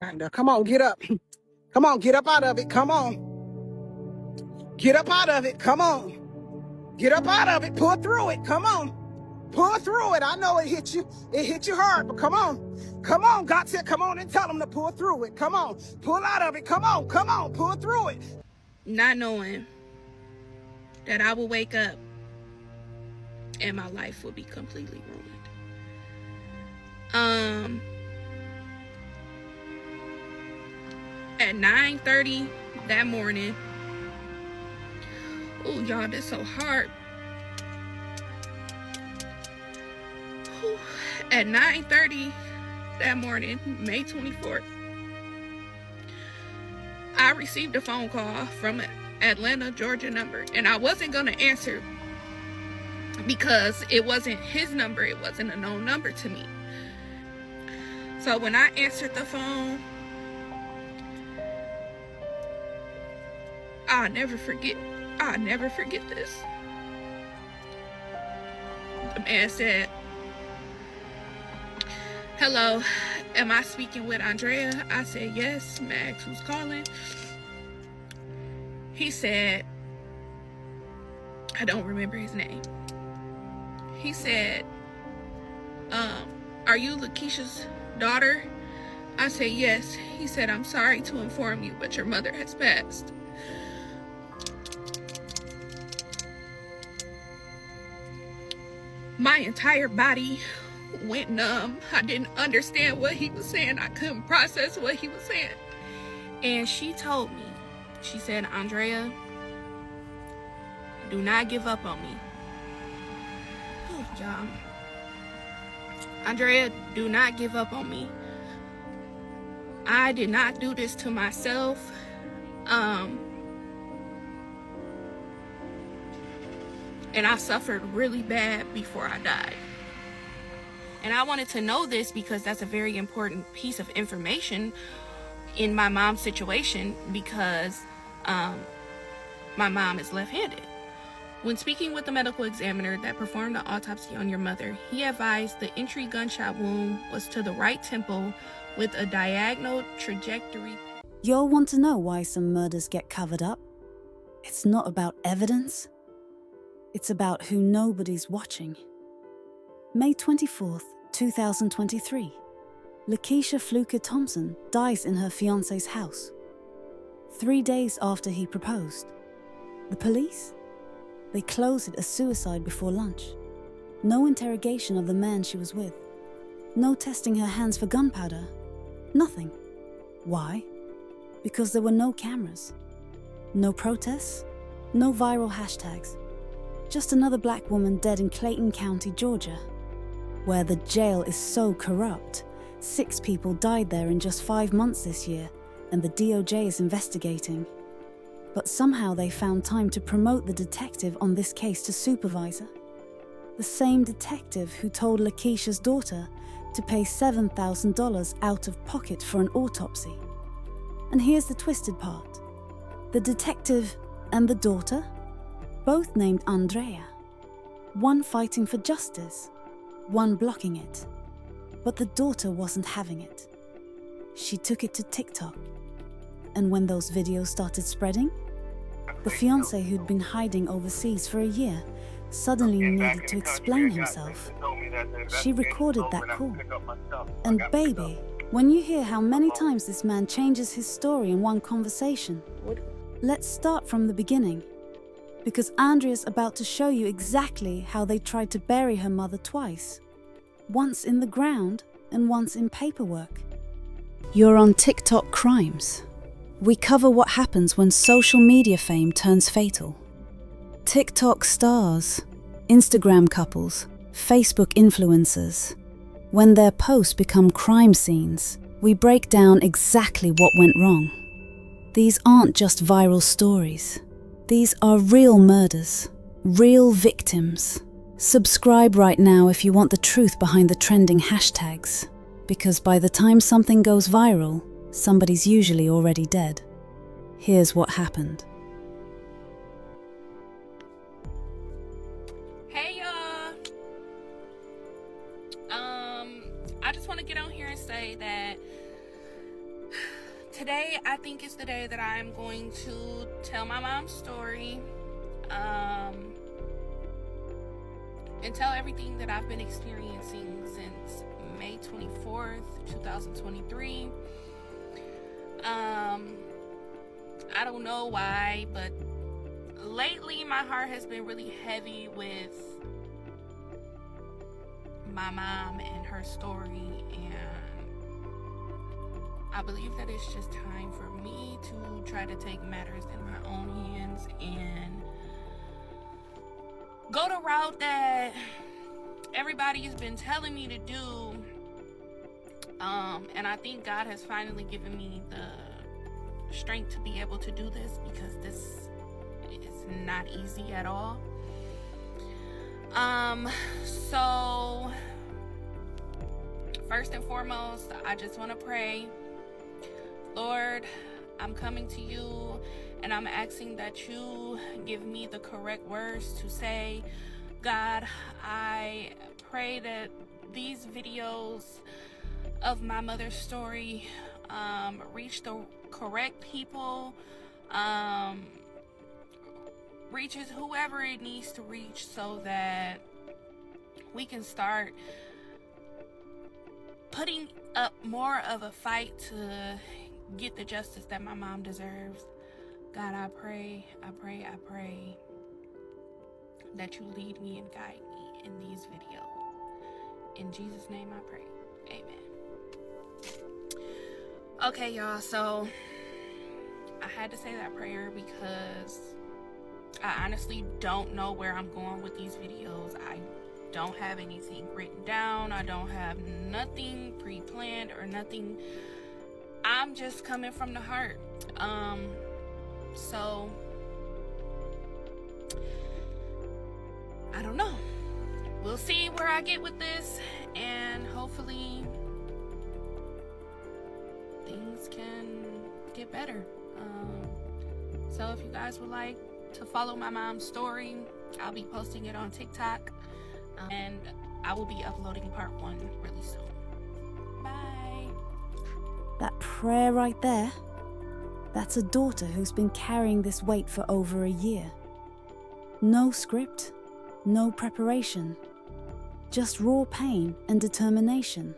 grinder. Come on, get up. Come on, get up out of it. Come on. Get up out of it. Come on. Get up out of it. Pull through it. Come on. Pull through it. I know it hit you. It hit you hard, but come on. Come on. God said, come on and tell them to pull through it. Come on. Pull out of it. Come on. Come on. Pull through it. Not knowing that I will wake up and my life will be completely ruined. At 9:30 that morning, oh y'all, that's so hard. At 9:30 that morning, May 24th, I received a phone call from an Atlanta, Georgia number, and I wasn't gonna answer because it wasn't his number. It wasn't a known number to me. So when I answered the phone, I'll never forget this. The man said, "Hello, am I speaking with Andrea?" I said, "Yes." Max, who's calling? He said, I don't remember his name. He said, "Are you Lakeisha's daughter?" I said, "Yes." He said, "I'm sorry to inform you, but your mother has passed." My entire body went numb. I didn't understand what he was saying. I couldn't process what he was saying. And she told me, she said, "Andrea, do not give up on me." Oh, y'all. "Andrea, do not give up on me. I did not do this to myself. And I suffered really bad before I died." And I wanted to know this because that's a very important piece of information in my mom's situation, because my mom is left-handed. When speaking with the medical examiner that performed the autopsy on your mother, he advised the entry gunshot wound was to the right temple with a diagonal trajectory. You'll want to know why some murders get covered up. It's not about evidence. It's about who nobody's watching. May 24th, 2023. Lakeisha Fluker Thompson dies in her fiancé's house. 3 days after he proposed. The police? They close it as suicide before lunch. No interrogation of the man she was with. No testing her hands for gunpowder. Nothing. Why? Because there were no cameras. No protests. No viral hashtags. Just another black woman dead in Clayton County, Georgia, where the jail is so corrupt. 6 people died there in just 5 months this year, and the DOJ is investigating. But somehow they found time to promote the detective on this case to supervisor. The same detective who told Lakeisha's daughter to pay $7,000 out of pocket for an autopsy. And here's the twisted part. The detective and the daughter, both named Andrea. One fighting for justice, one blocking it. But the daughter wasn't having it. She took it to TikTok. And when those videos started spreading, the fiancé who'd been hiding overseas for a year suddenly needed to explain himself. She recorded that call. And baby, when you hear how many times this man changes his story in one conversation, let's start from the beginning. Because Andrea's about to show you exactly how they tried to bury her mother twice. Once in the ground and once in paperwork. You're on TikTok Crimes. We cover what happens when social media fame turns fatal. TikTok stars, Instagram couples, Facebook influencers. When their posts become crime scenes, we break down exactly what went wrong. These aren't just viral stories. These are real murders, real victims. Subscribe right now if you want the truth behind the trending hashtags, because by the time something goes viral, somebody's usually already dead. Here's what happened. Hey y'all. I just want to get on here and say that today I think is the day that I'm going to tell my mom's story, and tell everything that I've been experiencing since May 24th, 2023. I don't know why, but lately my heart has been really heavy with my mom and her story, and I believe that it's just time for me to try to take matters in my own hands and go the route that everybody has been telling me to do. And I think God has finally given me the strength to be able to do this, because this is not easy at all. So first and foremost, I just want to pray. Lord, I'm coming to you and I'm asking that you give me the correct words to say. God, I pray that these videos of my mother's story reach the correct people, reaches whoever it needs to reach, so that we can start putting up more of a fight to get the justice that my mom deserves. God, I pray that you lead me and guide me in these videos. In Jesus' name I pray. Amen. Okay, y'all, so I had to say that prayer because I honestly don't know where I'm going with these videos. I don't have anything written down. I don't have nothing pre-planned or nothing. I'm just coming from the heart. So I don't know. We'll see where I get with this, and hopefully things can get better. So if you guys would like to follow my mom's story, I'll be posting it on TikTok, and I will be uploading part 1 really soon. Bye. That prayer right there, that's a daughter who's been carrying this weight for over a year. No script, no preparation, just raw pain and determination.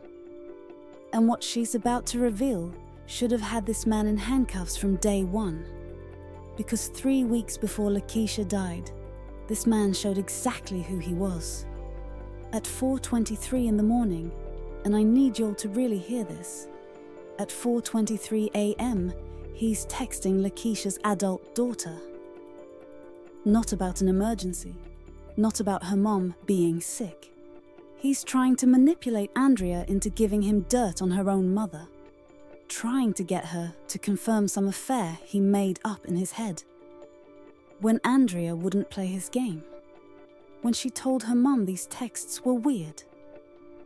And what she's about to reveal should have had this man in handcuffs from day one. Because 3 weeks before Lakeisha died, this man showed exactly who he was. At 4:23 in the morning, and I need y'all to really hear this, at 4:23 a.m., he's texting Lakeisha's adult daughter. Not about an emergency, not about her mom being sick. He's trying to manipulate Andrea into giving him dirt on her own mother, trying to get her to confirm some affair he made up in his head. When Andrea wouldn't play his game, when she told her mum these texts were weird,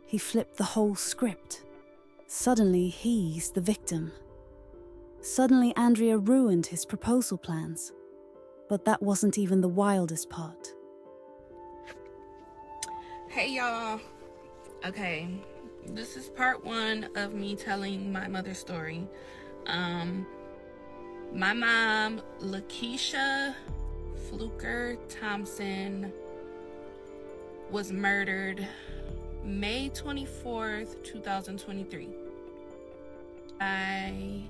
he flipped the whole script. Suddenly he's the victim. Suddenly Andrea ruined his proposal plans. But that wasn't even the wildest part. Hey y'all. Okay, this is part 1 of me telling my mother's story. My mom, Lakeisha Fluker Thompson, was murdered May 24th, 2023 by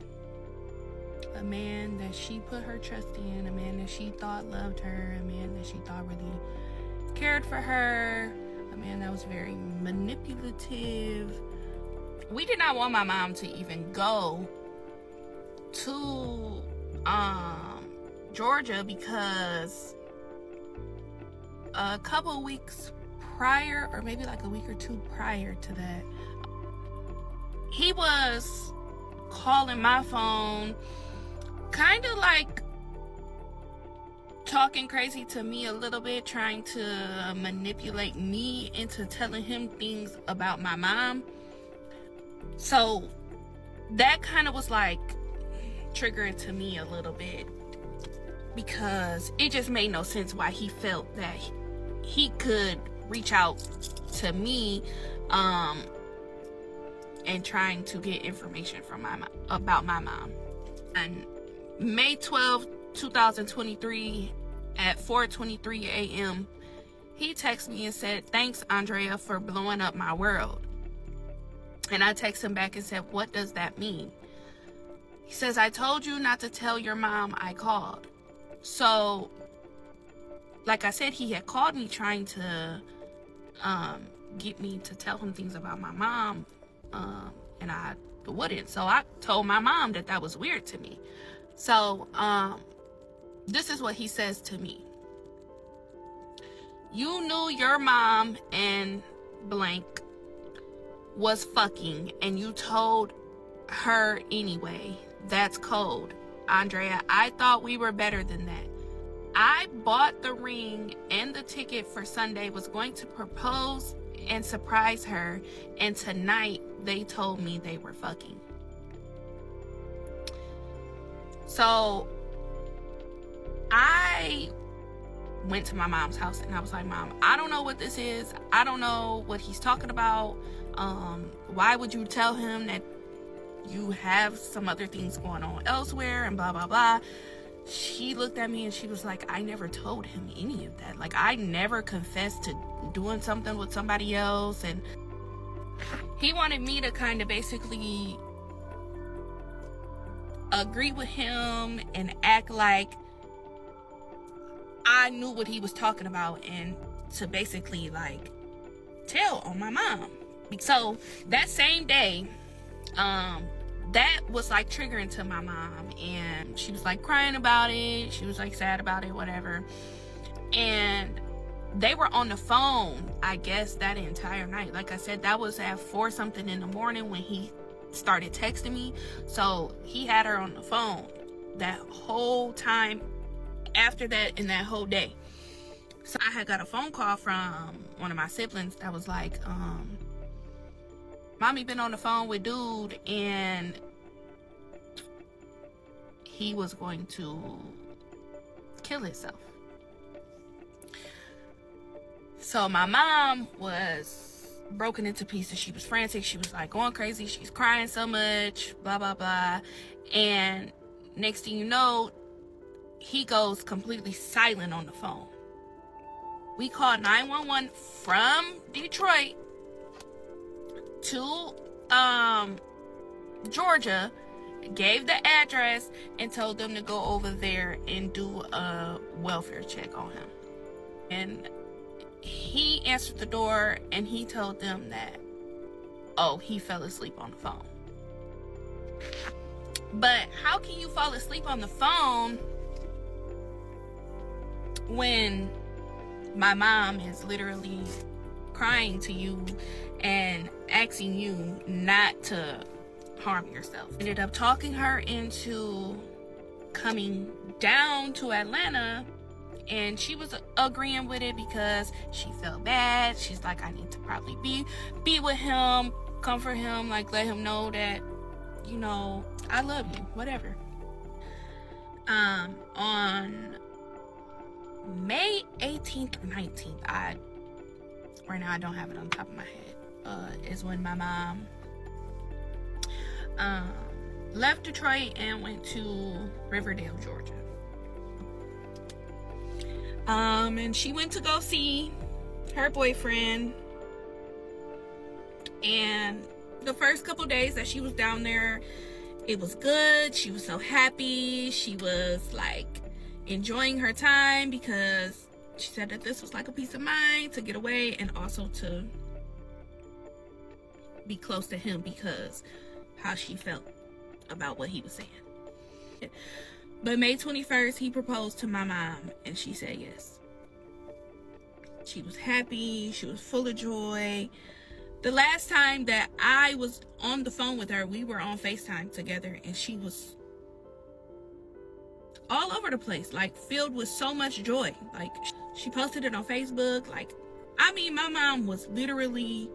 a man that she put her trust in, a man that she thought loved her, a man that she thought really cared for her, a man that was very manipulative. We did not want my mom to even go to Georgia, because a couple weeks prior, or maybe like a week or 2 prior to that, he was calling my phone, kind of like talking crazy to me a little bit, trying to manipulate me into telling him things about my mom. So that kind of was like triggering to me a little bit, because it just made no sense why he felt that he could reach out to me and trying to get information from about my mom. On May 12, 2023 at 4:23 a.m., he texted me and said, "Thanks, Andrea, for blowing up my world." And I texted him back and said, "What does that mean?" He says, "I told you not to tell your mom I called." So, like I said, he had called me trying to get me to tell him things about my mom, and I wouldn't. So I told my mom that was weird to me. So this is what he says to me. "You knew your mom and blank was fucking and you told her anyway. That's cold. Andrea, I thought we were better than that. I bought the ring and the ticket for Sunday, was going to propose and surprise her, and tonight they told me they were fucking." So I went to my mom's house and I was like, "Mom, I don't know what this is. I don't know what he's talking about. Why would you tell him that you have some other things going on elsewhere and blah, blah, blah?" She looked at me and she was like, "I never told him any of that. Like, I never confessed to doing something with somebody else." And he wanted me to kind of basically agree with him and act like I knew what he was talking about, and to basically like tell on my mom. So that same day, that was like triggering to my mom, and she was like crying about it. She was like sad about it, whatever. And they were on the phone, I guess, that entire night. Like I said, that was at 4 something in the morning when he started texting me. So he had her on the phone that whole time after that, and that whole day. So I had got a phone call from one of my siblings that was like, "Mommy been on the phone with dude and he was going to kill himself." So my mom was broken into pieces. She was frantic. She was like going crazy. She's crying so much, blah, blah, blah. And next thing you know, he goes completely silent on the phone. We called 911 from Detroit to Georgia, gave the address, and told them to go over there and do a welfare check on him. And he answered the door and he told them that, oh, he fell asleep on the phone. But how can you fall asleep on the phone when my mom is literally crying to you and asking you not to harm yourself? Ended up talking her into coming down to Atlanta, and she was agreeing with it because she felt bad. She's like, I need to probably be with him, comfort him, like let him know that, you know, I love you, whatever. On May 18th or 19th, right now I don't have it on top of my head, is when my mom left Detroit and went to Riverdale, Georgia. And she went to go see her boyfriend, and the first couple days that she was down there, it was good. She was so happy. She was like enjoying her time because she said that this was like a peace of mind to get away and also to be close to him because how she felt about what he was saying. But May 21st, he proposed to my mom and she said yes. She was happy. She was full of joy. The last time that I was on the phone with her, we were on FaceTime together, and she was all over the place, like filled with so much joy. Like, she posted it on Facebook. Like, I mean, my mom was literally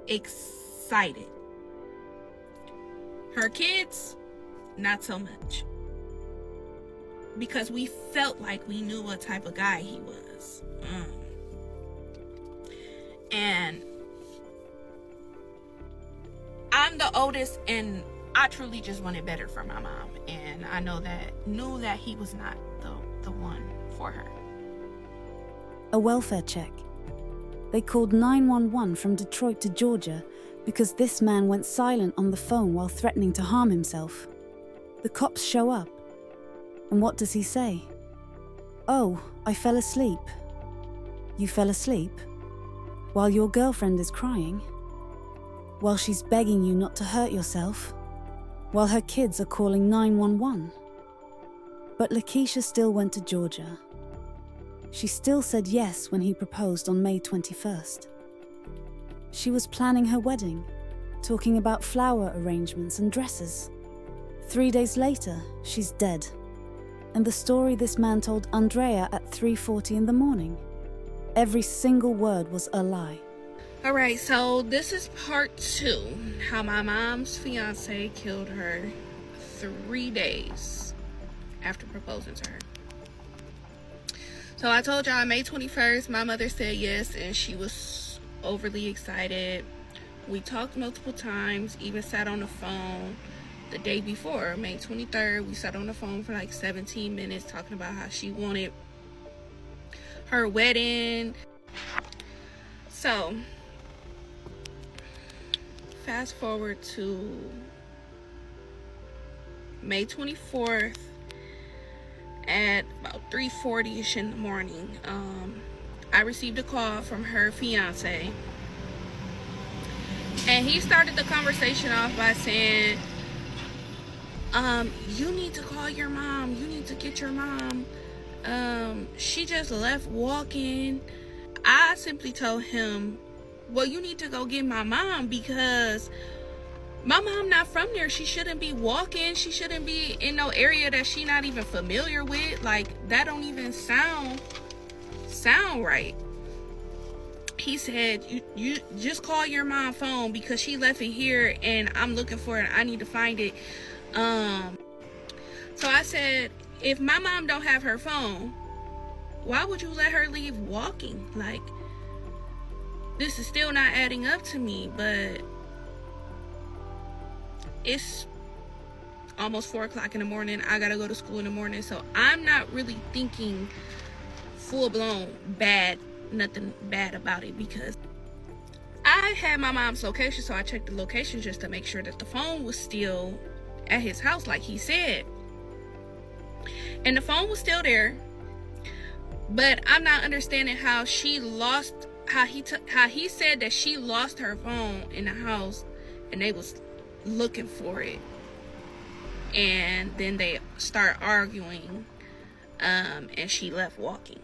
excited. Her kids, not so much, because we felt like we knew what type of guy he was. And I'm the oldest in I truly just wanted better for my mom, and I knew that he was not the one for her. A welfare check. They called 911 from Detroit to Georgia because this man went silent on the phone while threatening to harm himself. The cops show up. And what does he say? "Oh, I fell asleep." You fell asleep? While your girlfriend is crying? While she's begging you not to hurt yourself? While her kids are calling 911? But Lakeisha still went to Georgia. She still said yes when he proposed on May 21st. She was planning her wedding, talking about flower arrangements and dresses. 3 days later, she's dead. And the story this man told Andrea at 3:40 in the morning, every single word was a lie. All right, so this is part 2, how my mom's fiance killed her 3 days after proposing to her. So I told y'all May 21st, my mother said yes, and she was overly excited. We talked multiple times, even sat on the phone the day before, May 23rd. We sat on the phone for like 17 minutes talking about how she wanted her wedding. So, fast forward to May 24th. At about 3:40ish in the morning, I received a call from her fiance, and he started the conversation off by saying, you need to call your mom, you need to get your mom, she just left walking. I simply told him, well, you need to go get my mom, because my mom not from there. She shouldn't be walking. She shouldn't be in no area that she not even familiar with. Like, that don't even sound right. He said, you just call your mom's phone, because she left it here and I'm looking for it. I need to find it. So I said, if my mom don't have her phone, why would you let her leave walking? Like, this is still not adding up to me. But it's almost 4 o'clock in the morning. I gotta go to school in the morning, so I'm not really thinking full-blown nothing bad about it, because I had my mom's location, so I checked the location just to make sure that the phone was still at his house like he said, and the phone was still there. But I'm not understanding how he said that she lost her phone in the house and they was looking for it, and then they start arguing, and she left walking.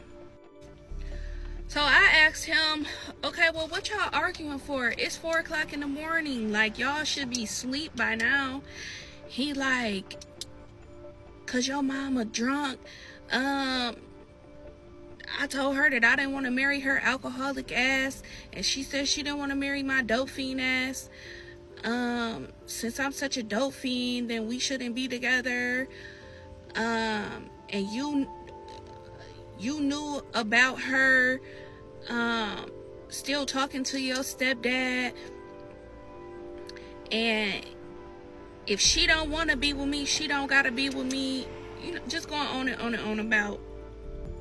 So I asked him, okay, well, what y'all arguing for? It's 4 o'clock in the morning, like, y'all should be asleep by now. He like, cause your mama drunk. I told her that I didn't want to marry her alcoholic ass, and she said she didn't want to marry my dope fiend ass. Since I'm such a dope fiend, then we shouldn't be together. And you knew about her still talking to your stepdad, and if she don't want to be with me, she don't gotta be with me. You know, just going on and on and on about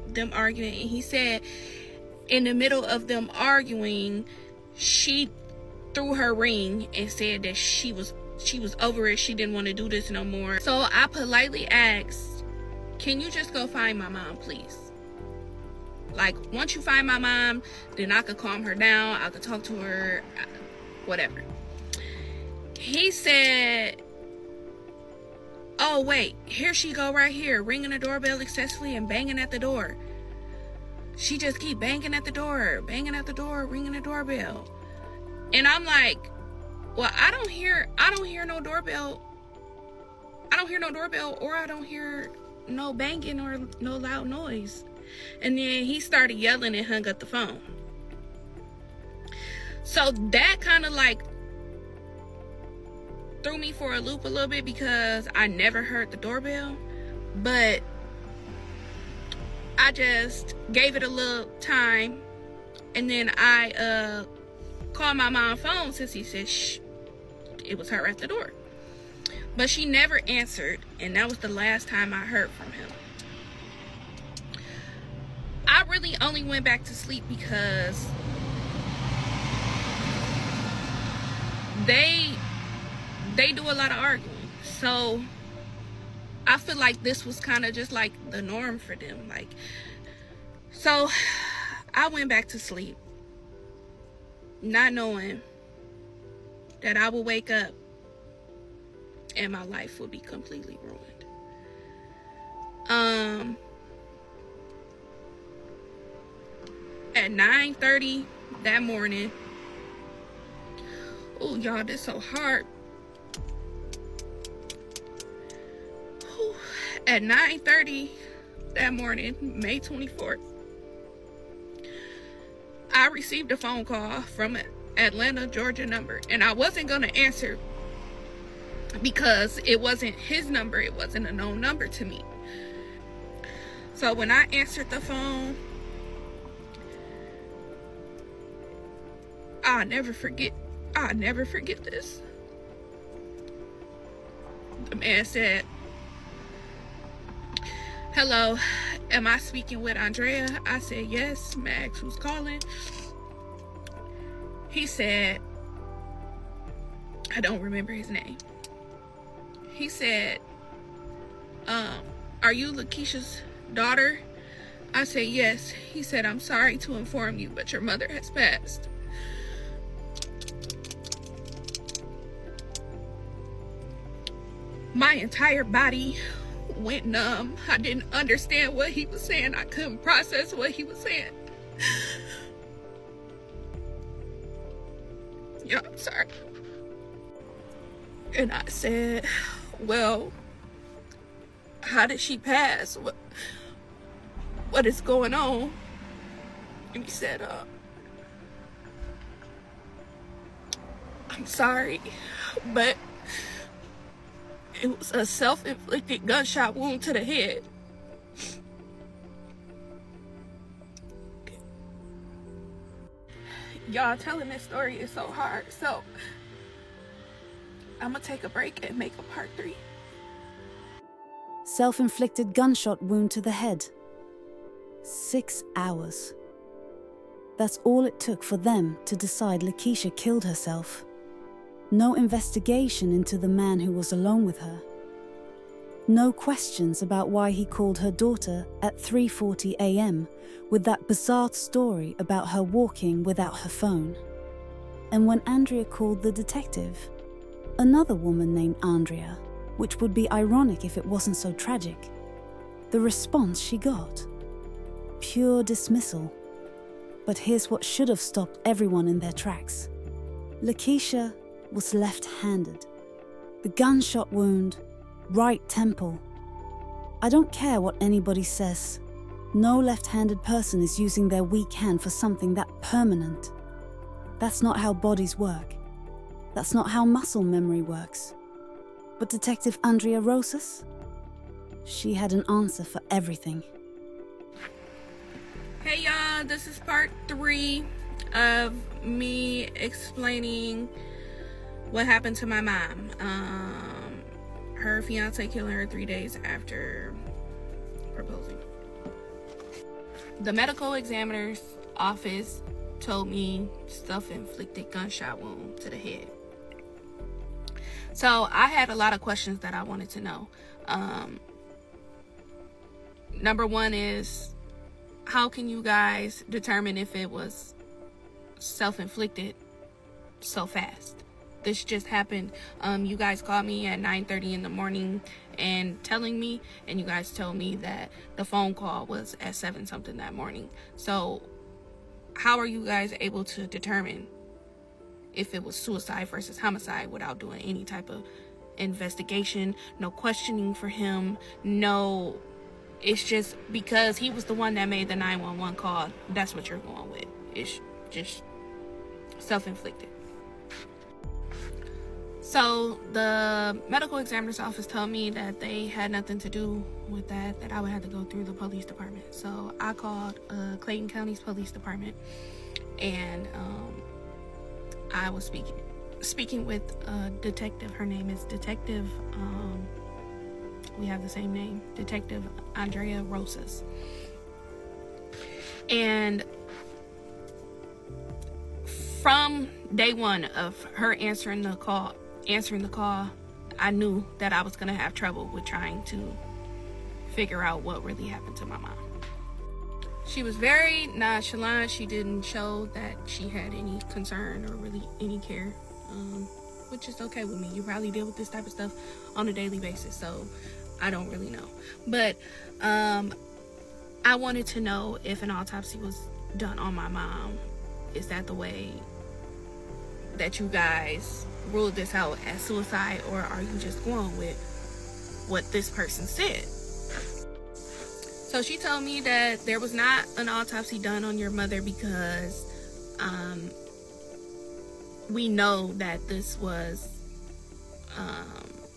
them arguing. And he said in the middle of them arguing, she threw her ring and said that she was over it. She didn't want to do this no more. So I politely asked, can you just go find my mom, please? Like, once you find my mom, then I could calm her down. I could talk to her, whatever. He said, oh wait, here she go right here, ringing the doorbell excessively and banging at the door. She just keep banging at the door, ringing the doorbell. And I'm like, well, I don't hear no doorbell. I don't hear no doorbell, or I don't hear no banging or no loud noise. And then he started yelling and hung up the phone. So that kind of like threw me for a loop a little bit, because I never heard the doorbell, but I just gave it a little time, and then I called my mom's phone, since he said it was her at the door. But she never answered, and that was the last time I heard from him. I really only went back to sleep because they do a lot of arguing. So I feel like this was kind of just like the norm for them. Like, so I went back to sleep, not knowing that I would wake up and my life would be completely ruined. At 9:30 that morning, oh y'all, this so hard. At 9:30 that morning, May 24th, I received a phone call from an Atlanta, Georgia number, and I wasn't gonna answer because it wasn't his number. It wasn't a known number to me. So when I answered the phone, I'll never forget this. The man said, "Hello, am I speaking with Andrea?" I said, "Yes." Max, who's calling? He said, I don't remember his name. He said, "Are you Lakeisha's daughter?" I said, "Yes." He said, "I'm sorry to inform you, but your mother has passed." My entire body went numb. I didn't understand what he was saying. I couldn't process what he was saying. Yeah, I'm sorry. And I said, "Well, how did she pass? What is going on?" And he said, "I'm sorry, but it was a self-inflicted gunshot wound to the head." Y'all, telling this story is so hard, so I'm gonna take a break and make a part 3. Self-inflicted gunshot wound to the head. 6 hours. That's all it took for them to decide Lakeisha killed herself. No investigation into the man who was alone with her. No questions about why he called her daughter at 3:40 a.m. with that bizarre story about her walking without her phone. And when Andrea called the detective, another woman named Andrea, which would be ironic if it wasn't so tragic, the response she got: pure dismissal. But here's what should have stopped everyone in their tracks. Lakeisha was left-handed. The gunshot wound, right temple. I don't care what anybody says. No left-handed person is using their weak hand for something that permanent. That's not how bodies work. That's not how muscle memory works. But Detective Andrea Rosas? She had an answer for everything. Hey y'all, this is part 3 of me explaining what happened to my mom. Her fiance killing her 3 days after proposing. The medical examiner's office told me self-inflicted gunshot wound to the head. So I had a lot of questions that I wanted to know. Number one is, how can you guys determine if it was self-inflicted so fast? This just happened. You guys called me at 9:30 in the morning and telling me, and you guys told me that the phone call was at 7 something that morning. So how are you guys able to determine if it was suicide versus homicide without doing any type of investigation? No questioning for him. No, it's just because he was the one that made the 911 call. That's what you're going with. It's just self-inflicted. So the medical examiner's office told me that they had nothing to do with that I would have to go through the police department. So I called Clayton County's police department, and I was speaking with a detective. Her name is Detective, we have the same name, Detective Andrea Rosas. And from day one of her answering the call, I knew that I was going to have trouble with trying to figure out what really happened to my mom. She was very nonchalant. She didn't show that she had any concern or really any care, which is okay with me. You probably deal with this type of stuff on a daily basis, so I don't really know. But I wanted to know if an autopsy was done on my mom. Is that the way that you guys ruled this out as suicide, or are you just going with what this person said? So she told me that there was not an autopsy done on your mother because we know that this was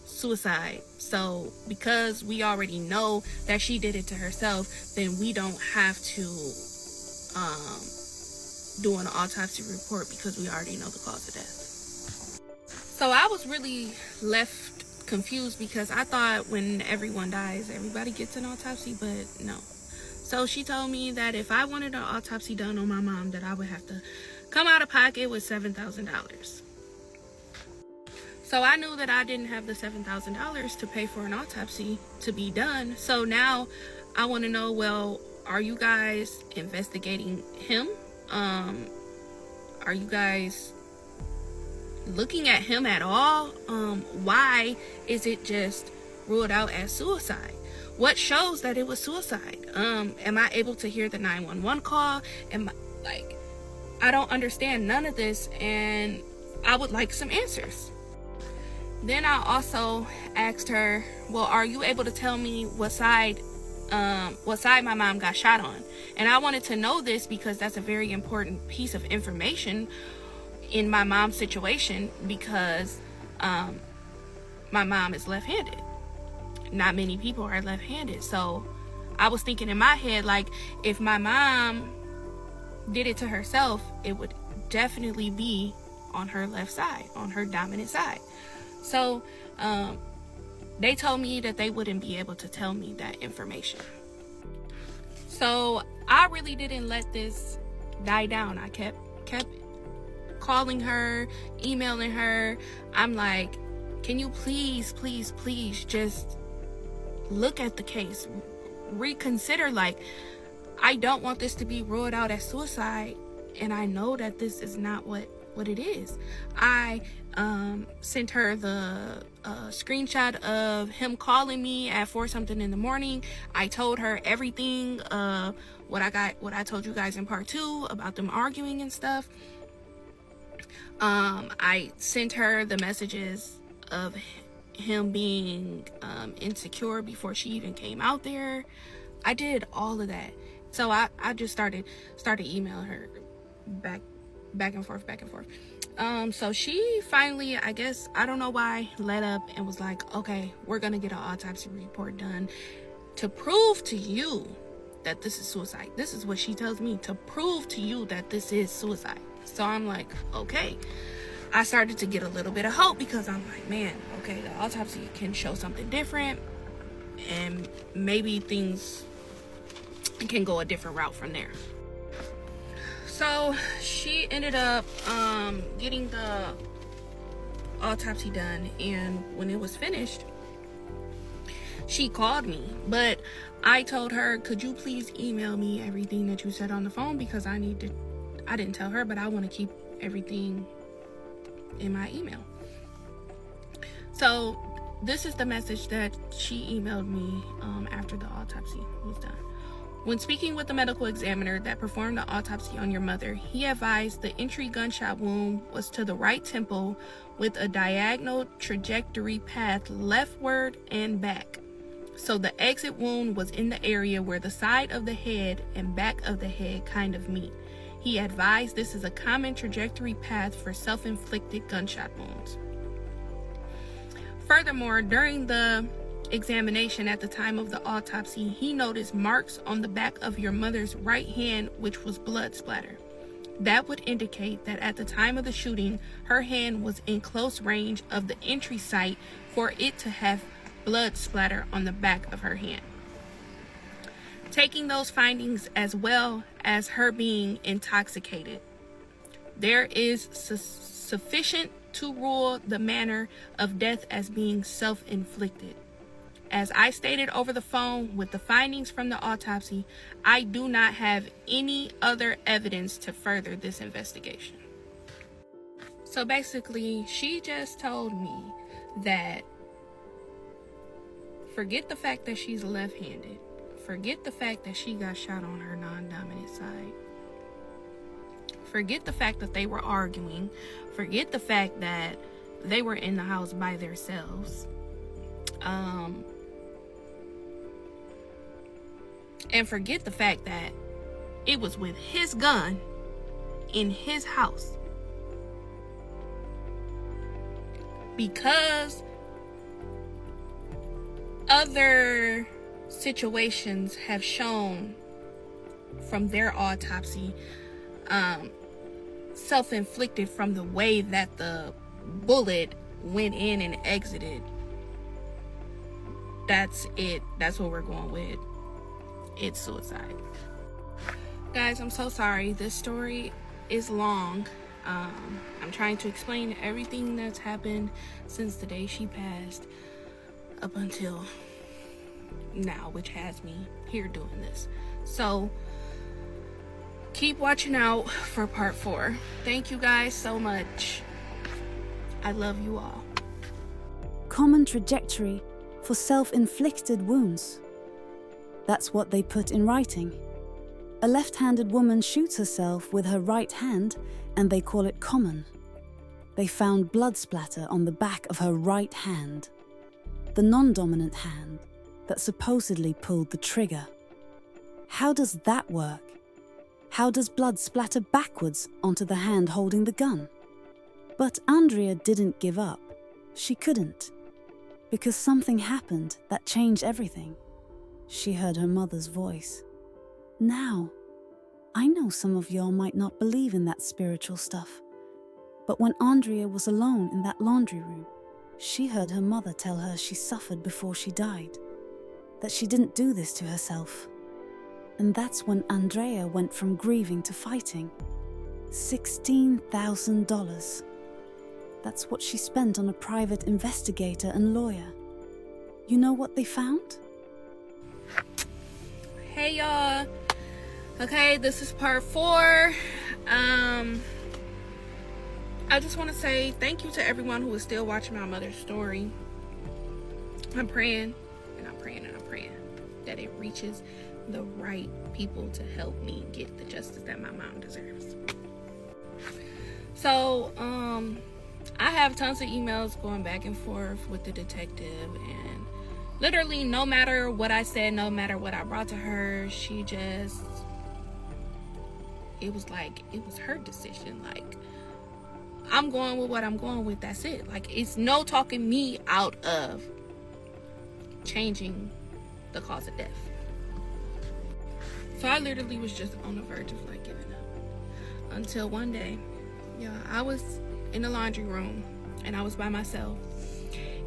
suicide. So because we already know that she did it to herself, then we don't have to do an autopsy report because we already know the cause of death. So I was really left confused because I thought when everyone dies, everybody gets an autopsy, but no. So she told me that if I wanted an autopsy done on my mom, that I would have to come out of pocket with $7,000. So I knew that I didn't have the $7,000 to pay for an autopsy to be done. So now I want to know, well, are you guys investigating him? Are you guys looking at him at all? Why is it just ruled out as suicide? What shows that it was suicide? Am I able to hear the 911 call? I don't understand none of this, and I would like some answers. Then I also asked her, well, are you able to tell me what side my mom got shot on? And I wanted to know this because that's a very important piece of information in my mom's situation, because my mom is left-handed. Not many people are left-handed. So I was thinking in my head, like, if my mom did it to herself, it would definitely be on her left side, on her dominant side. So they told me that they wouldn't be able to tell me that information. So I really didn't let this die down. I kept calling her, emailing her. I'm like, can you please just look at the case, reconsider. Like, I don't want this to be ruled out as suicide, and I know that this is not what it is. I sent her the screenshot of him calling me at 4 something in the morning. I told her everything, what I told you guys in part 2 about them arguing and stuff. I sent her the messages of him being insecure before she even came out there. I did all of that. So I just started emailing her back and forth. So she finally, I guess, I don't know why, let up and was like, okay, we're gonna get an autopsy report done to prove to you that this is suicide. This is what she tells me, to prove to you that this is suicide. So I'm like, okay. I started to get a little bit of hope, because I'm like, man, okay, the autopsy can show something different, and maybe things can go a different route from there. So she ended up getting the autopsy done, and when it was finished, she called me. But I told her, could you please email me everything that you said on the phone, because I didn't tell her, but I want to keep everything in my email. So this is the message that she emailed me after the autopsy was done. When speaking with the medical examiner that performed the autopsy on your mother, he advised the entry gunshot wound was to the right temple with a diagonal trajectory path leftward and back. So the exit wound was in the area where the side of the head and back of the head kind of meet. He advised this is a common trajectory path for self-inflicted gunshot wounds. Furthermore, during the examination at the time of the autopsy, he noticed marks on the back of your mother's right hand, which was blood splatter. that would indicate that at the time of the shooting, her hand was in close range of the entry site for it to have blood splatter on the back of her hand. Taking those findings as well as her being intoxicated, there is sufficient to rule the manner of death as being self-inflicted. As I stated over the phone, with the findings from the autopsy, I do not have any other evidence to further this investigation. So basically, she just told me that forget the fact that she's left-handed. Forget the fact that she got shot on her non-dominant side. Forget the fact that they were arguing. Forget the fact that they were in the house by themselves. And forget the fact that it was with his gun in his house. Because other situations have shown from their autopsy, self-inflicted from the way that the bullet went in and exited. That's it. That's what we're going with. It's suicide. Guys, I'm so sorry. This story is long. I'm trying to explain everything that's happened since the day she passed up until now, which has me here doing this. So keep watching out for part 4. Thank you guys so much. I love you all. Common trajectory for self-inflicted wounds. That's what they put in writing. A left-handed woman shoots herself with her right hand, and they call it common. They found blood splatter on the back of her right hand, the non-dominant hand that supposedly pulled the trigger. How does that work? How does blood splatter backwards onto the hand holding the gun? But Andrea didn't give up. She couldn't, because something happened that changed everything. She heard her mother's voice. Now, I know some of y'all might not believe in that spiritual stuff, but when Andrea was alone in that laundry room, she heard her mother tell her she suffered before she died, that she didn't do this to herself. And that's when Andrea went from grieving to fighting. $16,000. That's what she spent on a private investigator and lawyer. You know what they found? Hey y'all. Okay, this is part 4. I just want to say thank you to everyone who is still watching my mother's story. I'm praying and I'm praying and I'm praying that it reaches the right people to help me get the justice that my mom deserves. So, I have tons of emails going back and forth with the detective, and literally no matter what I said, no matter what I brought to her, she just, it was like, it was her decision. Like, I'm going with what I'm going with, that's it. Like, it's no talking me out of changing the cause of death. So I literally was just on the verge of like giving up. Until one day, yeah, I was in the laundry room and I was by myself,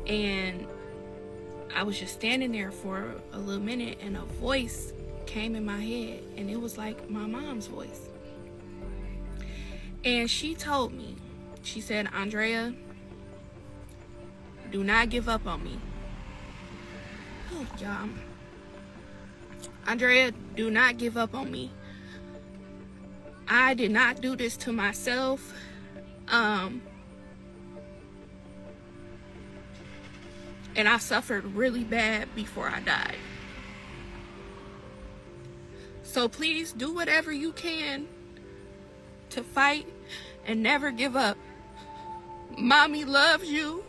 and I was just standing there for a little minute, and a voice came in my head, and it was like my mom's voice. And she told me, she said, "Andrea, do not give up on me." Oh, y'all. "Andrea, do not give up on me. I did not do this to myself. And I suffered really bad before I died. So please do whatever you can to fight and never give up. Mommy loves you,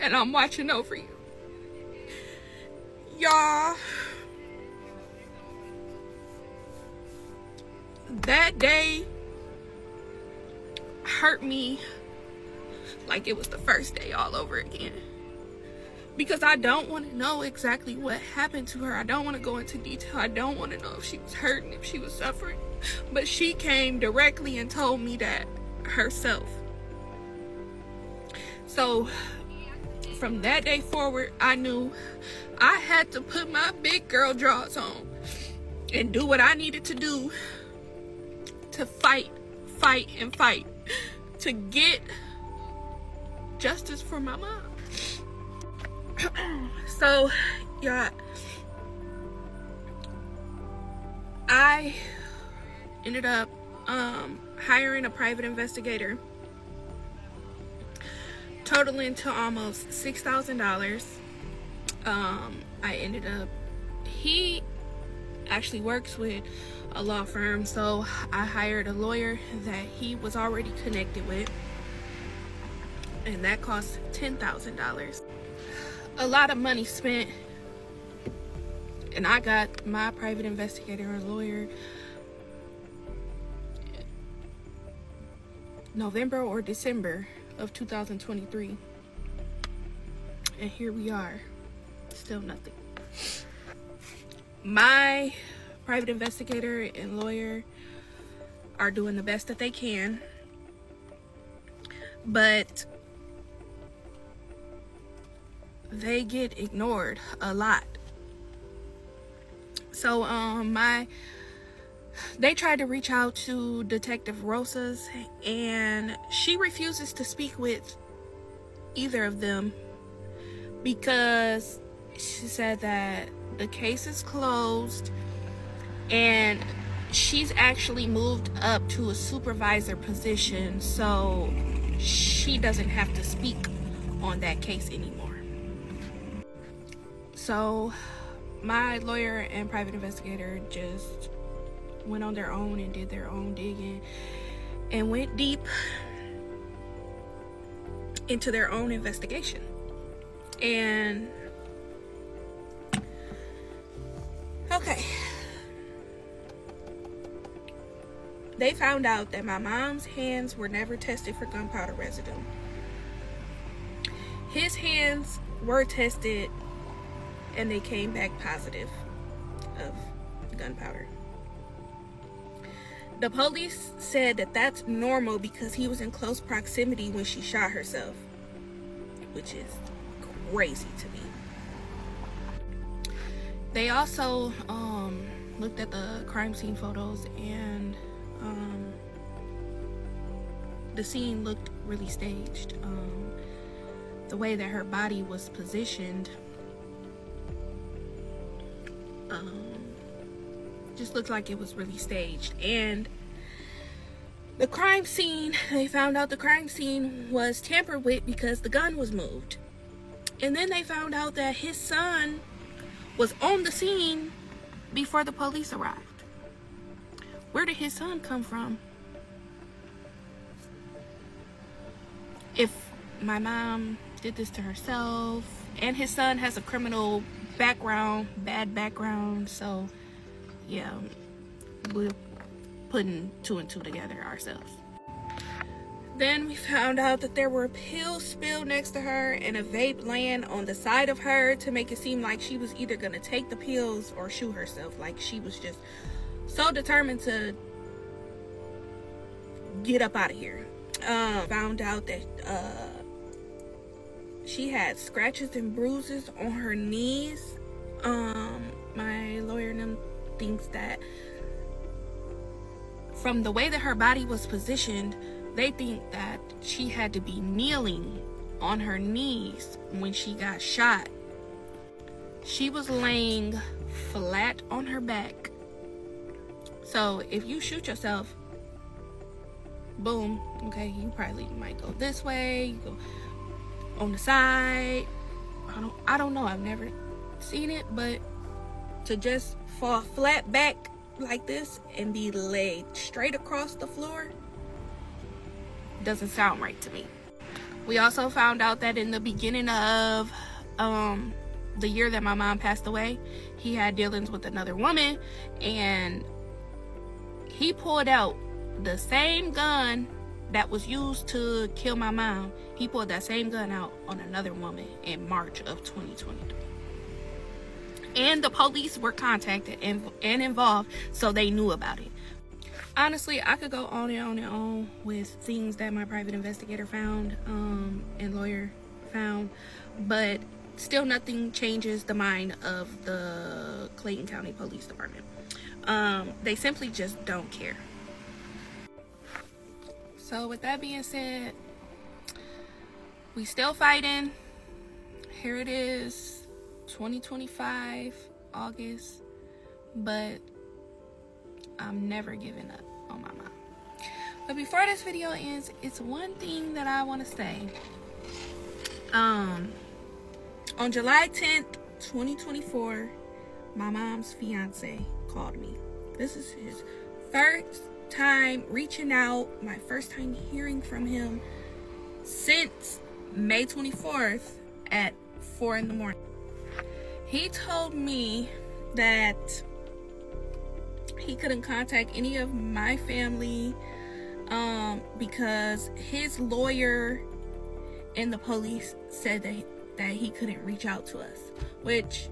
and I'm watching over you." Y'all, that day hurt me like it was the first day all over again. because I don't want to know exactly what happened to her. I don't want to go into detail. I don't want to know if she was hurting, if she was suffering. But she came directly and told me that herself. So from that day forward, I knew I had to put my big girl drawers on and do what I needed to do to fight to get justice for my mom. So, y'all, I ended up hiring a private investigator, totaling to almost $6,000. I ended up, he actually works with a law firm, so I hired a lawyer that he was already connected with, and that cost $10,000. A lot of money spent, and I got my private investigator or lawyer November or December of 2023, and here we are, still nothing. My private investigator and lawyer are doing the best that they can, but they get ignored a lot. So they tried to reach out to Detective Rosas, and she refuses to speak with either of them because she said that the case is closed, and she's actually moved up to a supervisor position, so she doesn't have to speak on that case anymore. So my lawyer and private investigator just went on their own and did their own digging and went deep into their own investigation. And okay, they found out that my mom's hands were never tested for gunpowder residue. His hands were tested and they came back positive of gunpowder. The police said that that's normal because he was in close proximity when she shot herself, which is crazy to me. They also looked at the crime scene photos, and the scene looked really staged. The way that her body was positioned just looked like it was really staged. And the crime scene, they found out the crime scene was tampered with because the gun was moved. And then they found out that his son was on the scene before the police arrived. Where did his son come from? If my mom did this to herself, and his son has a criminal background, bad background, so yeah, we're putting two and two together ourselves. Then we found out that there were pills spilled next to her and a vape laying on the side of her to make it seem like she was either gonna take the pills or shoot herself. Like she was just so determined to get up out of here. Found out that she had scratches and bruises on her knees. My lawyer and them thinks that from the way that her body was positioned, they think that she had to be kneeling on her knees when she got shot. She was laying flat on her back. So if you shoot yourself, boom, okay, you probably might go this way, you go on the side. I don't know, I've never seen it, but to just fall flat back like this and be laid straight across the floor doesn't sound right to me. We also found out that in the beginning of the year that my mom passed away, he had dealings with another woman, and he pulled out the same gun that was used to kill my mom, he pulled that same gun out on another woman in March of 2023. And the police were contacted and involved, so they knew about it. Honestly, I could go on and on and on with things that my private investigator found and lawyer found, but still nothing changes the mind of the Clayton County Police Department. They simply just don't care. So with that being said, we still fighting. Here it is, 2025, August, but I'm never giving up on my mom. But before this video ends, it's one thing that I want to say. On July 10th, 2024, my mom's fiance called me. This is his first time reaching out, my first time hearing from him since May 24th at 4 in the morning. He told me that he couldn't contact any of my family because his lawyer and the police said that he couldn't reach out to us. Which,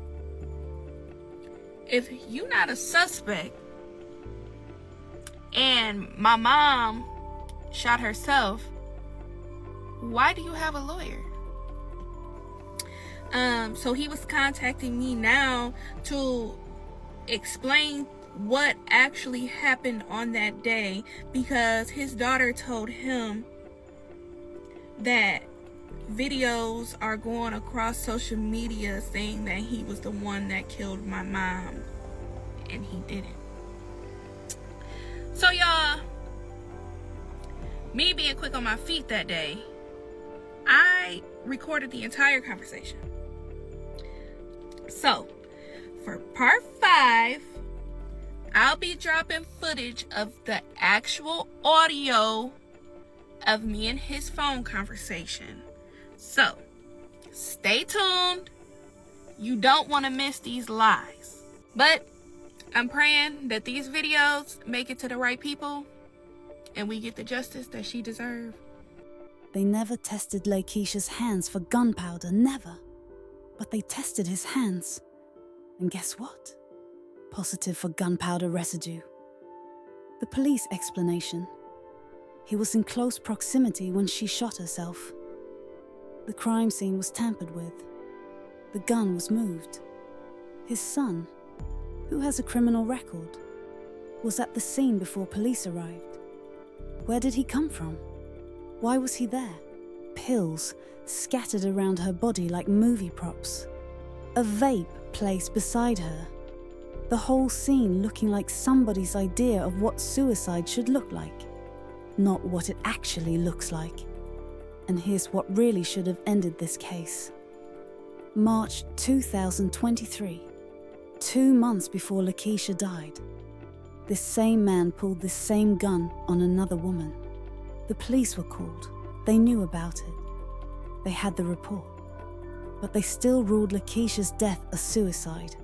if you're not a suspect and my mom shot herself, why do you have a lawyer? So he was contacting me now to explain what actually happened on that day, because his daughter told him that videos are going across social media saying that he was the one that killed my mom, and he didn't. So y'all, me being quick on my feet that day, I recorded the entire conversation. So for part 5, I'll be dropping footage of the actual audio of me and his phone conversation. So stay tuned. You don't want to miss these lies. But I'm praying that these videos make it to the right people and we get the justice that she deserves. They never tested Lakeisha's hands for gunpowder, never. But they tested his hands. And guess what? Positive for gunpowder residue. The police explanation: he was in close proximity when she shot herself. The crime scene was tampered with. The gun was moved. His son, who has a criminal record, was at the scene before police arrived. Where did he come from? Why was he there? Pills scattered around her body like movie props. A vape placed beside her. The whole scene looking like somebody's idea of what suicide should look like, not what it actually looks like. And here's what really should have ended this case. March 2023, 2 months before Lakeisha died. This same man pulled this same gun on another woman. The police were called. They knew about it. They had the report. But they still ruled Lakeisha's death a suicide.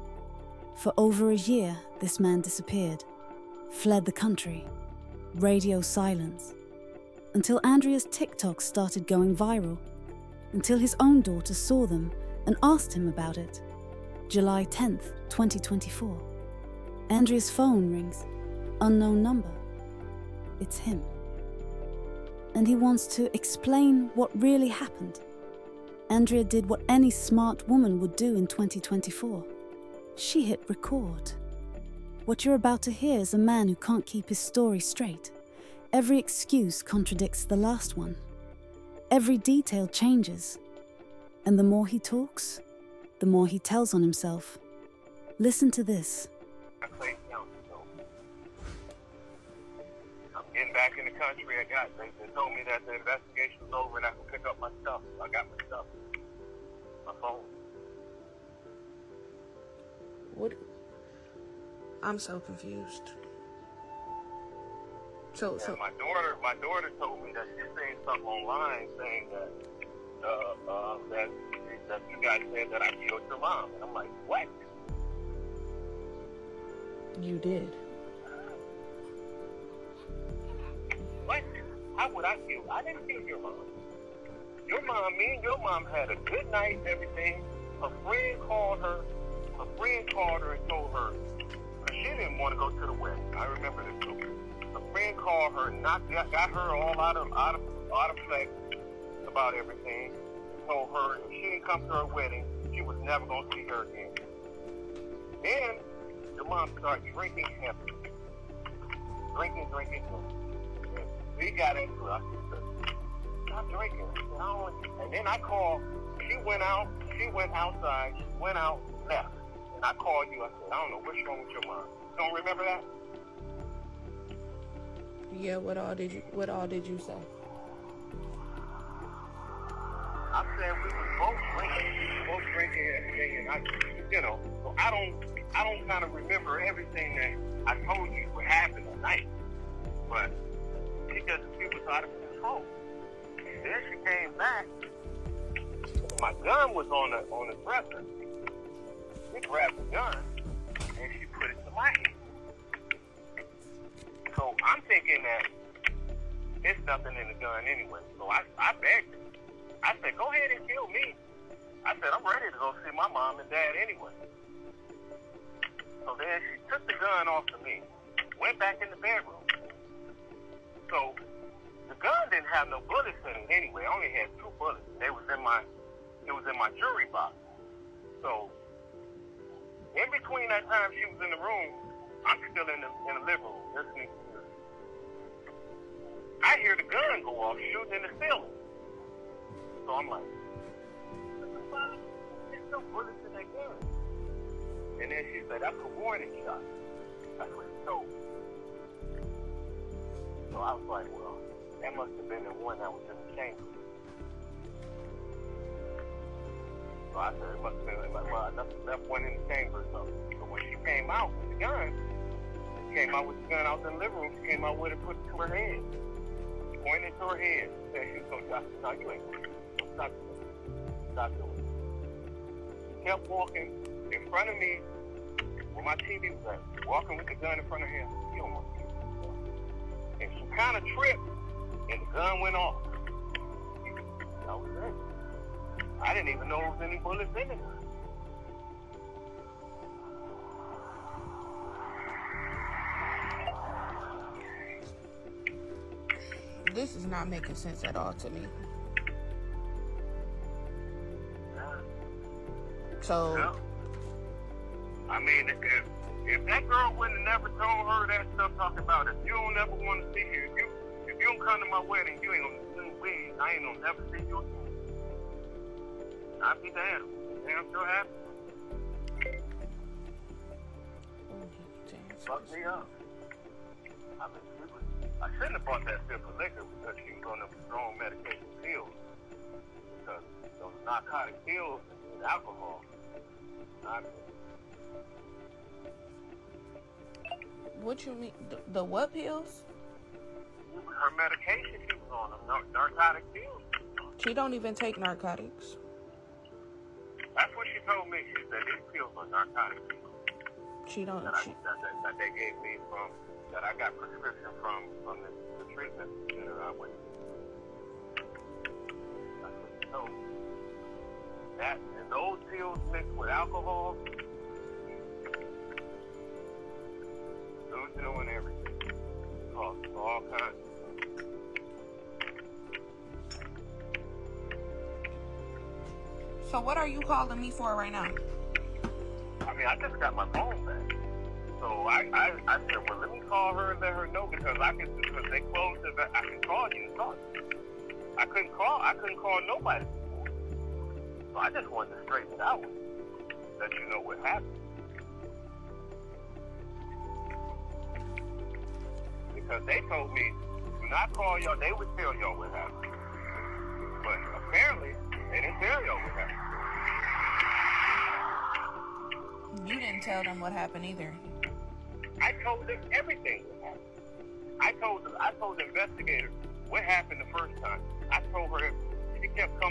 For over a year, this man disappeared, fled the country, radio silence, until Andrea's TikToks started going viral, until his own daughter saw them and asked him about it. July 10th, 2024. Andrea's phone rings. Unknown number. It's him. And he wants to explain what really happened. Andrea did what any smart woman would do in 2024. She hit record. What you're about to hear is a man who can't keep his story straight. Every excuse contradicts the last one. Every detail changes. And the more he talks, the more he tells on himself. Listen to this. I'm getting back in the country. They told me that the investigation was over and I could pick up my stuff. I got my stuff. My phone. What? I'm so confused. So my daughter told me that she seen something online saying that that you guys said that I killed your mom, and I'm like, what? You did. What? I would I kill? I didn't kill your mom. Your mom, me and your mom had a good night and everything. Her friend called her and told her, because she didn't want to go to the wedding. I remember this too. Her friend called her and got her all out of flex about everything. Told her if she didn't come to her wedding, she was never going to see her again. Then your mom started drinking heavily. Drinking. And we got into it. I said, stop drinking. And then I called. She went outside. She went out, left. And I called you. I said, I don't know what's wrong with your mom. You don't remember that? Yeah, what all did you say? I said we were both drinking and everything, and so I don't kind of remember everything that I told you what happened that night. But she was out of control. And then she came back. My gun was on the dresser. She grabbed the gun and she put it to my head. So I'm thinking that there's nothing in the gun anyway. So I begged her. I said, go ahead and kill me. I said, I'm ready to go see my mom and dad anyway. So then she took the gun off of me, went back in the bedroom. So the gun didn't have no bullets in it anyway. I only had 2 bullets. It was in my jewelry box. So in between that time she was in the room, I'm still in the living room listening to her. I hear the gun go off shooting in the ceiling. So I'm like, there's no bullets in that gun. And then she said, that's a warning shot. That's what she told me. So I was like, well, that must have been the one that was in the chamber. So I said, it must have been like, well, I left one in the chamber or something. So when she came out with the gun, out in the living room, she came out with it, put it to her head. Pointed to her head. Said she was going to die. No, you ain't going to. Stop doing it. She kept walking in front of me where my TV was at, walking with the gun in front of him. You don't want to do that. And she kind of tripped, and the gun went off. That was it. I didn't even know there was any bullets in it. This is not making sense at all to me. So, yeah. I mean, if that girl wouldn't have never told her that stuff, talking about it, you don't ever want to see her. If you don't come to my wedding, you ain't gonna see. I ain't gonna never see you again. I'd be damn. Damn sure happy. Fuck me up. I shouldn't have bought that sip of liquor because she was on them strong medication pills. Because those narcotic pills and alcohol. What you mean? The what pills? Her medication she was on, them narcotic pills. She don't even take narcotics. That's what she told me. She said these pills are narcotic pills. She don't. That they gave me from, that I got prescription from the treatment center I went to. That's what she told me. That and those pills mixed with alcohol, delusional and everything. Causes all kinds of stuff. So what are you calling me for right now? I mean, I just got my phone back. So I said, well, let me call her and let her know because they closed it. I can call you and talk. I couldn't call nobody before. So I just wanted to straighten it out, let you know what happened. Because they told me, do not call y'all. They would tell y'all what happened. But apparently, they didn't tell y'all what happened. You didn't tell them what happened either. I told them everything what happened. I told the investigator what happened the first time. I told her she kept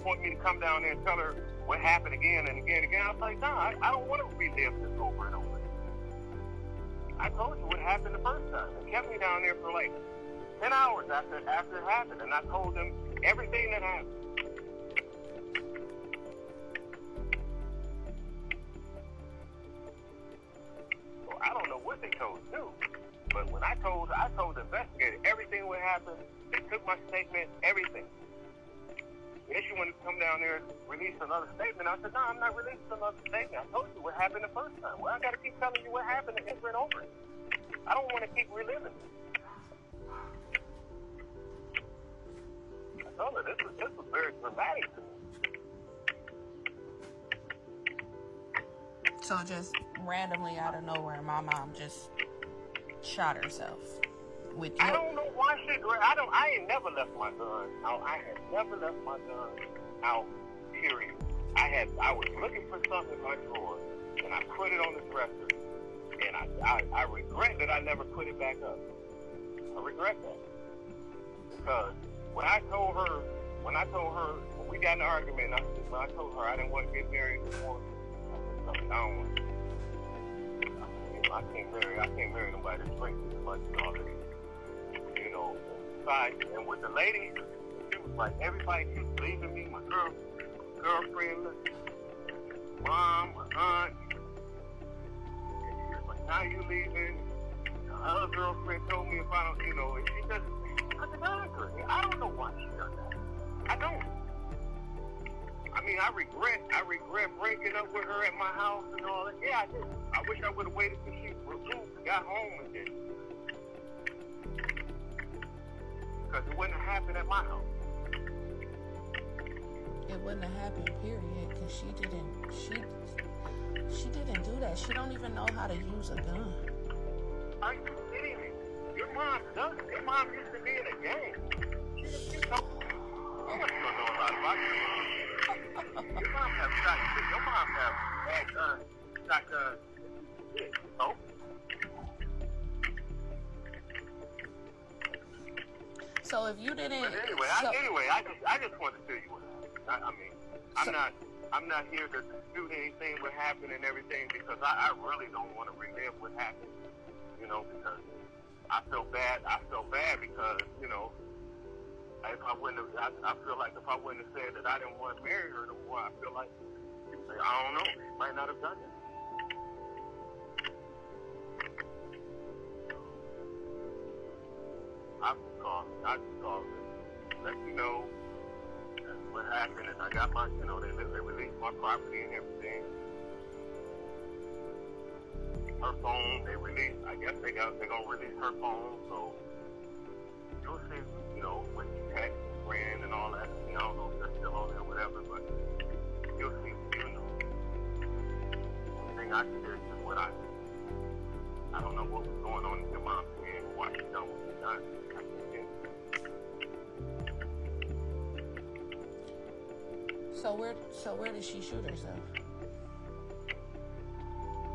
wanting me to come down there and tell her what happened again and again and again. I was like, nah, I don't want to relive this over and over. I told you what happened the first time. It kept me down there for like 10 hours after it happened, and I told them everything that happened. So I don't know what they told you, but when I told the investigator everything what happened, they took my statement, everything. Then she wanted to come down there and release another statement. I said, no, I'm not releasing another statement. I told you what happened the first time. Well, I got to keep telling you what happened over and over. I don't want to keep reliving it. I told her this was very dramatic to me. So just randomly out of nowhere, my mom just shot herself. I don't know why I ain't never left my gun out. I had never left my gun out, period. I was looking for something in my drawer, and I put it on the dresser, and I regret that I never put it back up. I regret that. Because when we got in an argument, when I told her I didn't want to get married anymore, I said, I don't want to. I can't marry nobody that drinks as much and all that. You know, and with the lady, she was like, everybody keeps leaving me, my girlfriend, mom, my aunt. And she was like, now you leaving. The other girlfriend told me if I don't, you know, and she just, I said, I don't know why she done that. I don't. I mean, I regret breaking up with her at my house and all that. Yeah, I did. I wish I would have waited till she got home and did. Because it wouldn't have happened at my house. It wouldn't have happened, period, because she didn't do that. She don't even know how to use a gun. Are you kidding me? Your mom does. Your mom used to be in a gang. You don't know a lot about it. Your mom have had shotguns. Oh. So if you didn't, but anyway, I just want to tell you what happened. I'm not here to dispute anything what happened and everything because I really don't want to relive what happened. You know, because I feel bad because you know, I feel like if I wouldn't have said that I didn't want to marry her no more, I feel like I don't know, she might not have done it. I just called to let you know what happened, and I got my, you know, they released my property and everything. Her phone, they released. I guess they're gonna release her phone, so you'll see, you know, what she texted a friend and all that. I don't know if they're still on there or whatever, but you'll see, you know. The only thing I can do is just what I don't know what was going on in your mom's head, why she done what she done. So where did she shoot herself?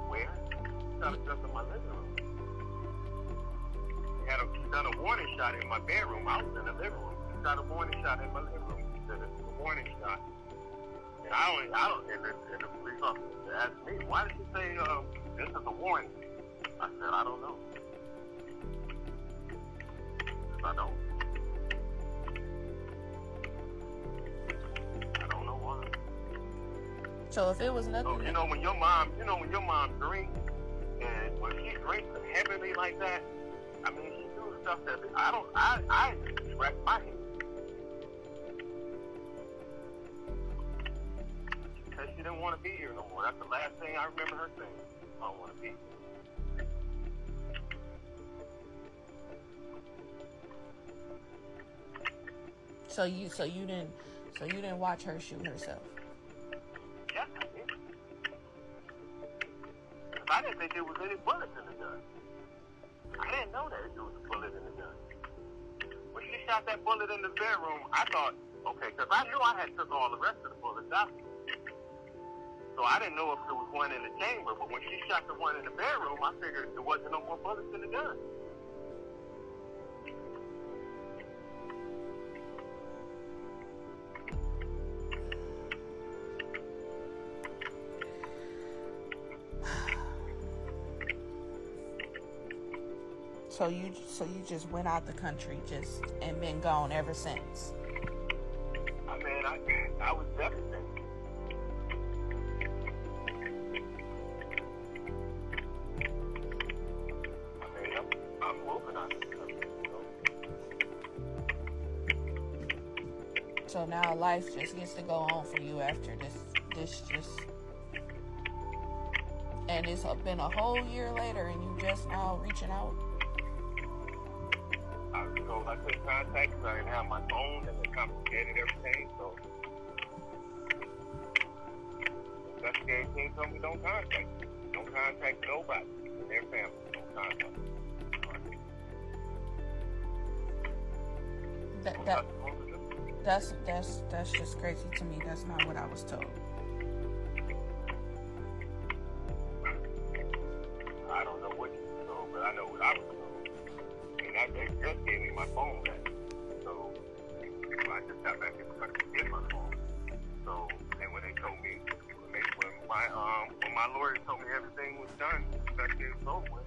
Where? She shot herself in my living room. She done a warning shot in my bedroom. I was in the living room. She shot a warning shot in my living room. She said it's a warning shot. And and the police officer asked me, why did you say this is a warning? I said, I don't know. I don't. So if it was nothing, so, you know when your mom drinks, and when she drinks heavily like that, I mean she do stuff that I scratch my head. She said she didn't want to be here no more. That's the last thing I remember her saying. I don't want to be here. So you didn't watch her shoot herself. Yes, I did. I didn't think there was any bullets in the gun. I didn't know that there was a bullet in the gun. When she shot that bullet in the bedroom, I thought, okay, because I knew I had took all the rest of the bullets out. So I didn't know if there was one in the chamber, but when she shot the one in the bedroom, I figured there wasn't no more bullets in the gun. So you just went out the country and been gone ever since. I mean, I was devastated. I mean, I'm moving on this country, you know? So now life just gets to go on for you after this and it's been a whole year later and you just now reaching out. I couldn't contact because I didn't have my phone and it complicated everything, so the investigating team told me don't contact me. Don't contact nobody in their family. Don't contact me. That's just crazy to me. That's not what I was told. I don't know what you were told, but I know what I was told. And they just gave me my phone back. So I just got back in the country to get my phone. So, and when they told me, when my lawyer told me everything was done, the investigation was over with,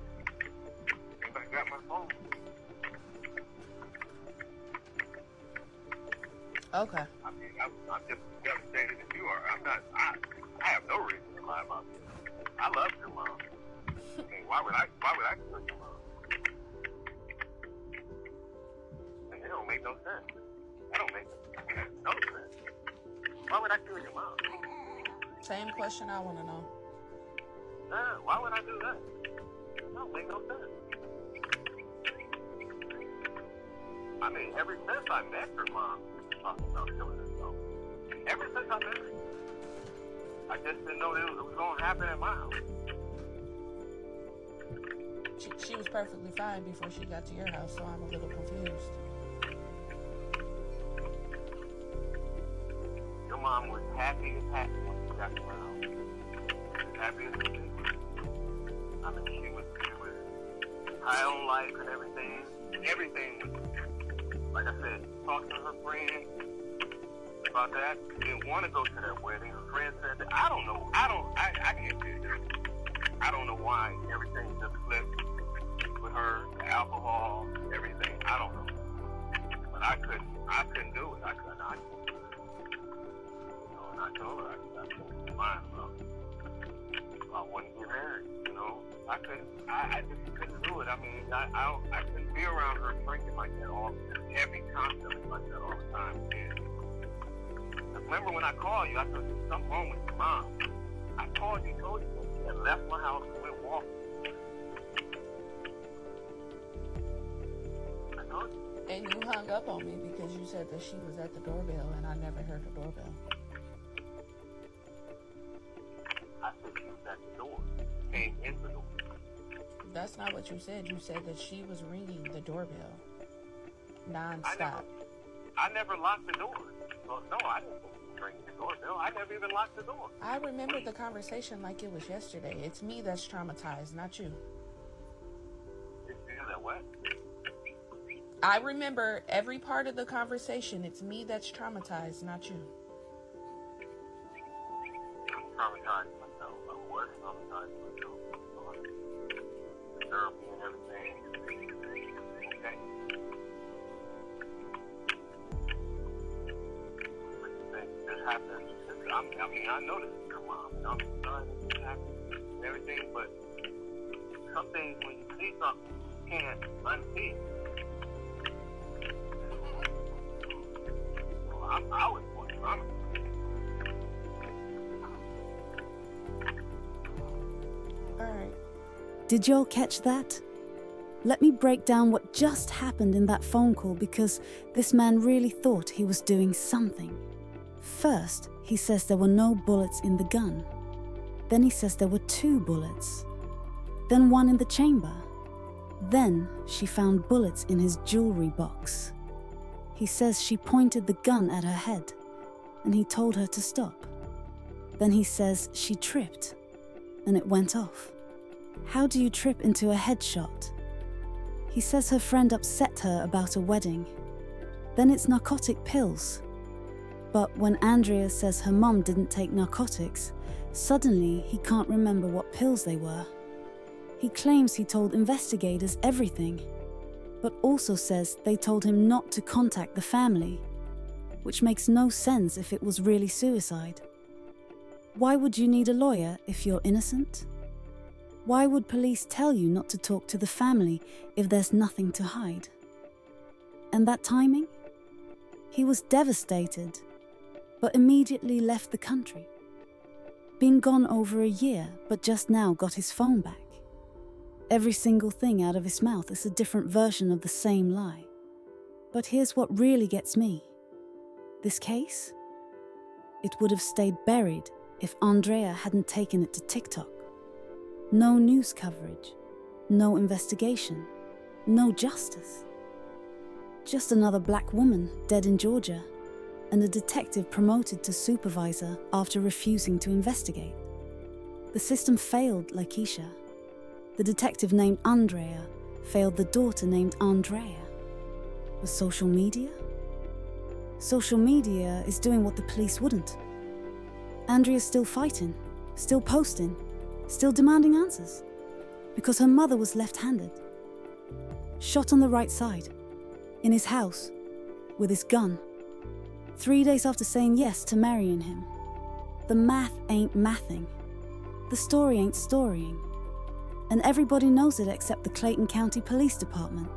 and I got my phone. Okay. I mean, I'm just devastated as you are. I have no reason to lie about this. I love your mom. I mean, why would I kill your mom? And it don't make no sense. That don't make no sense. Why would I kill your mom? Same question I want to know. Yeah, why would I do that? That don't make no sense. I mean, ever since I met her mom, talking about killing herself. Ever since I met her, I just didn't know it was going to happen at my house. She was perfectly fine before she got to your house, so I'm a little confused. Your mom was happy as happy when she got to my house. Happy as happy. I mean, she was high on life and everything. Everything was, like I said, talking to her friend about that. Didn't want to go to that wedding. Her friend said that, I can't do this. I don't know why everything just flipped with her, the alcohol, everything. I don't know. But I couldn't do it. I couldn't do it. You know, and I told her I couldn't mind about wanting to get married, you know. I just couldn't do it. I mean, I couldn't be around her drinking like that heavy constantly like that all the time. Remember when I called you, I said, there's something wrong with your mom. I told you that she had left my house and went walking. I told you. And you hung up on me because you said that she was at the doorbell and I never heard the doorbell. I said she was at the door. Came in the door. That's not what you said. You said that she was ringing the doorbell non-stop. I never locked the door. Well, no, I didn't ring the doorbell. I never even locked the door. I remember the conversation like it was yesterday. It's me that's traumatized, not you. It's you that what? I remember every part of the conversation. It's me that's traumatized, not you. I'm traumatized myself. I was traumatized myself. Therapy and everything. Okay. But you think this happens? I mean, I know this is your mom. And I'm sorry this happens and everything, but some things when you see something, you can't unsee it. Well, I was more traumatized. All right. Did y'all catch that? Let me break down what just happened in that phone call because this man really thought he was doing something. First, he says there were no bullets in the gun. Then he says there were 2 bullets. Then 1 in the chamber. Then she found bullets in his jewelry box. He says she pointed the gun at her head and he told her to stop. Then he says she tripped and it went off. How do you trip into a headshot? He says her friend upset her about a wedding. Then it's narcotic pills. But when Andrea says her mom didn't take narcotics, suddenly he can't remember what pills they were. He claims he told investigators everything, but also says they told him not to contact the family, which makes no sense if it was really suicide. Why would you need a lawyer if you're innocent? Why would police tell you not to talk to the family if there's nothing to hide? And that timing? He was devastated, but immediately left the country. Been gone over a year, but just now got his phone back. Every single thing out of his mouth is a different version of the same lie. But here's what really gets me. This case? It would have stayed buried if Andrea hadn't taken it to TikTok. No news coverage, no investigation, no justice. Just another black woman dead in Georgia, and a detective promoted to supervisor after refusing to investigate. The system failed Lakeisha. The detective named Andrea failed the daughter named Andrea. But social media? Social media is doing what the police wouldn't. Andrea's still fighting, still posting, still demanding answers, because her mother was left-handed. Shot on the right side, in his house, with his gun, 3 days after saying yes to marrying him. The math ain't mathing. The story ain't storying. And everybody knows it except the Clayton County Police Department.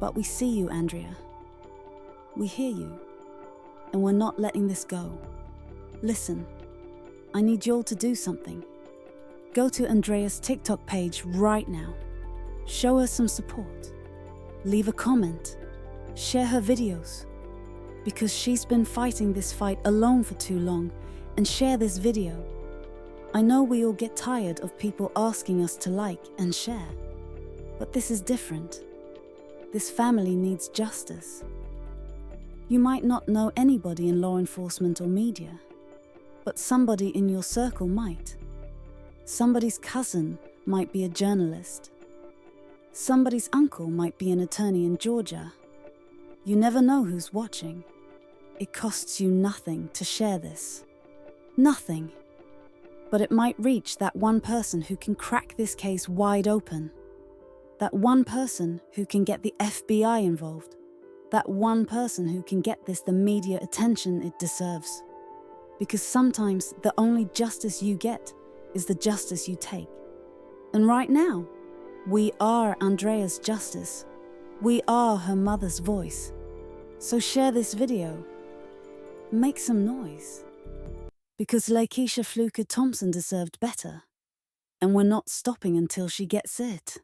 But we see you, Andrea. We hear you. And we're not letting this go. Listen, I need y'all to do something. Go to Andrea's TikTok page right now. Show her some support. Leave a comment. Share her videos. Because she's been fighting this fight alone for too long, and share this video. I know we all get tired of people asking us to like and share, but this is different. This family needs justice. You might not know anybody in law enforcement or media, but somebody in your circle might. Somebody's cousin might be a journalist. Somebody's uncle might be an attorney in Georgia. You never know who's watching. It costs you nothing to share this. Nothing. But it might reach that one person who can crack this case wide open. That one person who can get the FBI involved. That one person who can get this the media attention it deserves. Because sometimes the only justice you get is the justice you take. And right now, we are Andrea's justice. We are her mother's voice. So share this video. Make some noise. Because Lakeisha Fluker Thompson deserved better. And we're not stopping until she gets it.